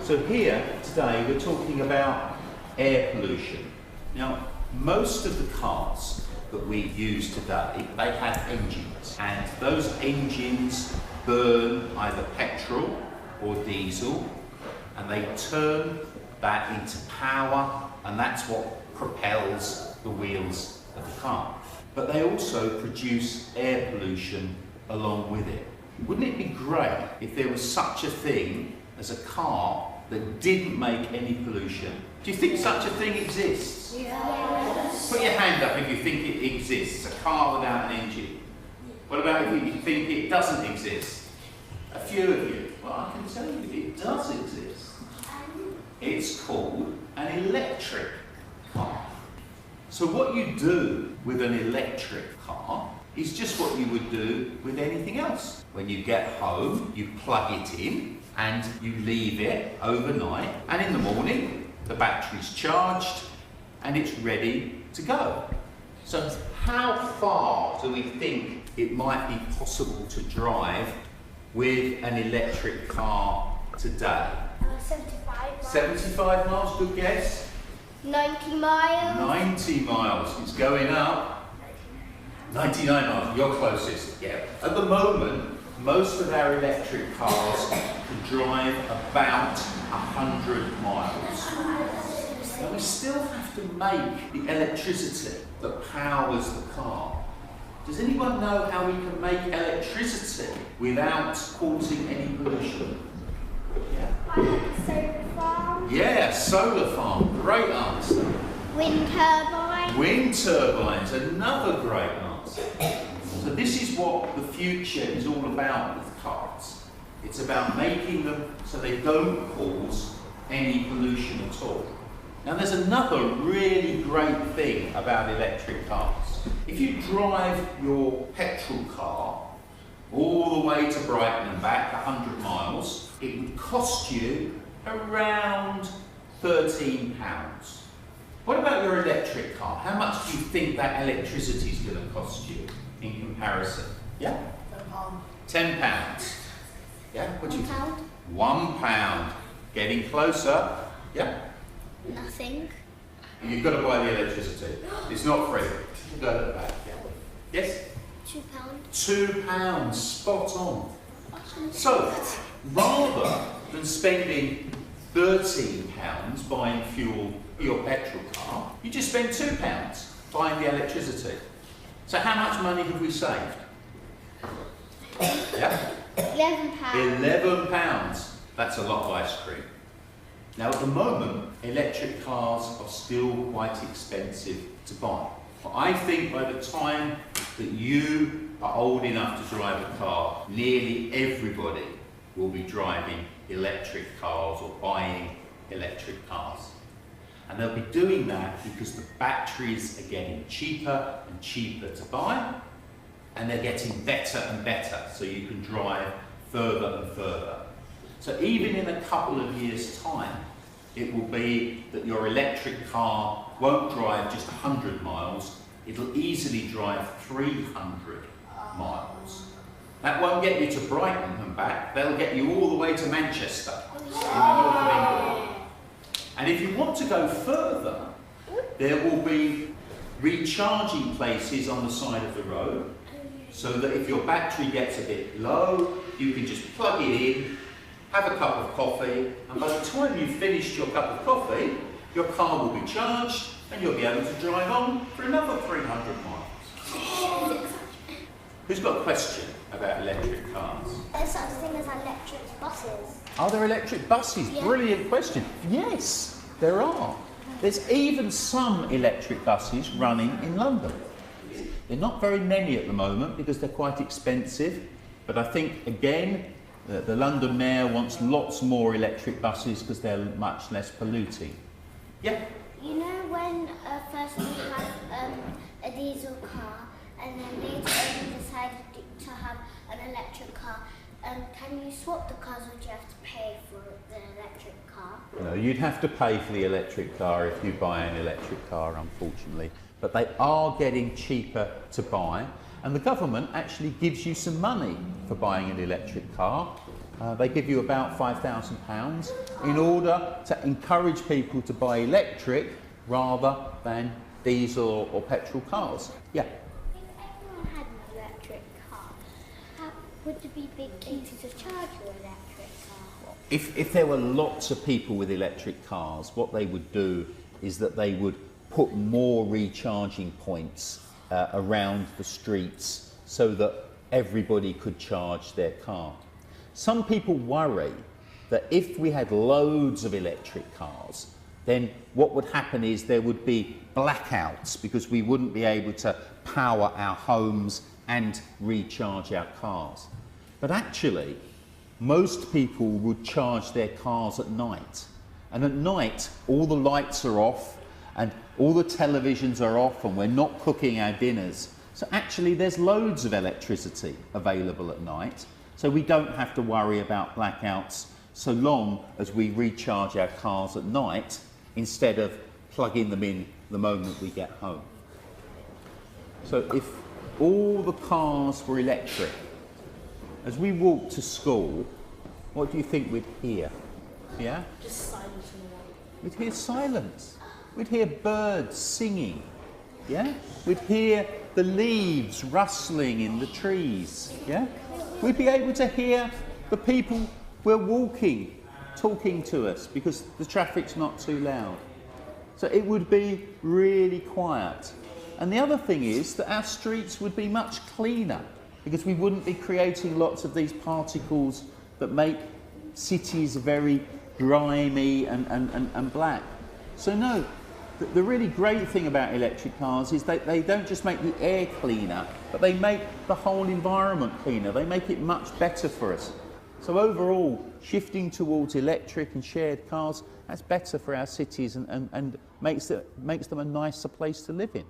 So here today we're talking about air pollution. Now, most of the cars that we use today, they have engines, and those engines burn either petrol or diesel, and they turn that into power, and that's what propels the wheels of the car. But they also produce air pollution along with it. Wouldn't it be great if there was such a thing as a car that didn't make any pollution? Do you think such a thing exists? Yes. Put your hand up if you think it exists, a car without an engine. What about if you think it doesn't exist? A few of you. Well, I can tell you it does exist. It's called an electric car. So what you do with an electric car is just what you would do with anything else. When you get home, you plug it in and you leave it overnight, and in the morning the battery's charged and it's ready to go. So how far do we think it might be possible to drive with an electric car today? 75 miles. 75 miles, good guess. 90 miles. 90 miles, it's going up. 99 miles, you're closest, yeah. At the moment, most of our electric cars can drive about 100 miles. Now we still have to make the electricity that powers the car. Does anyone know how we can make electricity without causing any pollution? Yeah. Solar farm. Yeah, solar farm, great answer. Wind turbine. Wind turbines, another great answer. So this is what the future is all about with cars. It's about making them so they don't cause any pollution at all. Now there's another really great thing about electric cars. If you drive your petrol car all the way to Brighton and back, 100 miles, it would cost you around £13. What about your electric car? How much do you think that electricity is going to cost you in comparison? Yeah? £10. Yeah? What do you think? £1. Getting closer. Yeah? Nothing. You've got to buy the electricity. It's not free. You go to the back. Yeah. Yes? £2. £2. Spot on. So, rather than spending £13 buying fuel for your petrol car, you just spend £2 buying the electricity. So how much money have we saved? Yeah? £11. £11. That's a lot of ice cream. Now at the moment, electric cars are still quite expensive to buy. But I think by the time that you are old enough to drive a car, nearly everybody will be driving electric cars or buying electric cars. And they'll be doing that because the batteries are getting cheaper and cheaper to buy, and they're getting better and better, so you can drive further and further. So even in a couple of years' time, it will be that your electric car won't drive just 100 miles, it'll easily drive 300 miles. That won't get you to Brighton and back, they'll get you all the way to Manchester in the north of England. And if you want to go further, there will be recharging places on the side of the road, so that if your battery gets a bit low, you can just plug it in, have a cup of coffee, and by the time you've finished your cup of coffee, your car will be charged and you'll be able to drive on for another 300 miles. Who's got a question about electric cars? There's such a thing as electric buses. Are there electric buses? Yeah. Brilliant question. Yes, there are. There's even some electric buses running in London. There are not very many at the moment because they're quite expensive, but I think, again, the London Mayor wants lots more electric buses because they're much less polluting. Yeah? You know when first we had a diesel car and then later on we decided to have an electric car, can you swap the cars or do you have to pay for the electric car? No, you'd have to pay for the electric car if you buy an electric car, unfortunately. But they are getting cheaper to buy, and the government actually gives you some money for buying an electric car. They give you about £5,000 in order to encourage people to buy electric rather than diesel or petrol cars. Yeah. If everyone had an electric car, would there be big queues to charge your electric car? If there were lots of people with electric cars, what they would do is that they would put more recharging points around the streets so that everybody could charge their car. Some people worry that if we had loads of electric cars, then what would happen is there would be blackouts because we wouldn't be able to power our homes and recharge our cars. But actually, most people would charge their cars at night. And at night, all the lights are off and all the televisions are off and we're not cooking our dinners. So actually, there's loads of electricity available at night. So we don't have to worry about blackouts so long as we recharge our cars at night instead of plugging them in the moment we get home. So if all the cars were electric, as we walk to school, what do you think we'd hear? Yeah? Just silence in the world. We'd hear silence. We'd hear birds singing. Yeah? We'd hear the leaves rustling in the trees. Yeah? We'd be able to hear the people we're walking talking to us because the traffic's not too loud. So it would be really quiet. And the other thing is that our streets would be much cleaner because we wouldn't be creating lots of these particles that make cities very grimy and black. So no, the really great thing about electric cars is that they don't just make the air cleaner, but they make the whole environment cleaner. They make it much better for us. So overall, shifting towards electric and shared cars, that's better for our cities and makes them a nicer place to live in.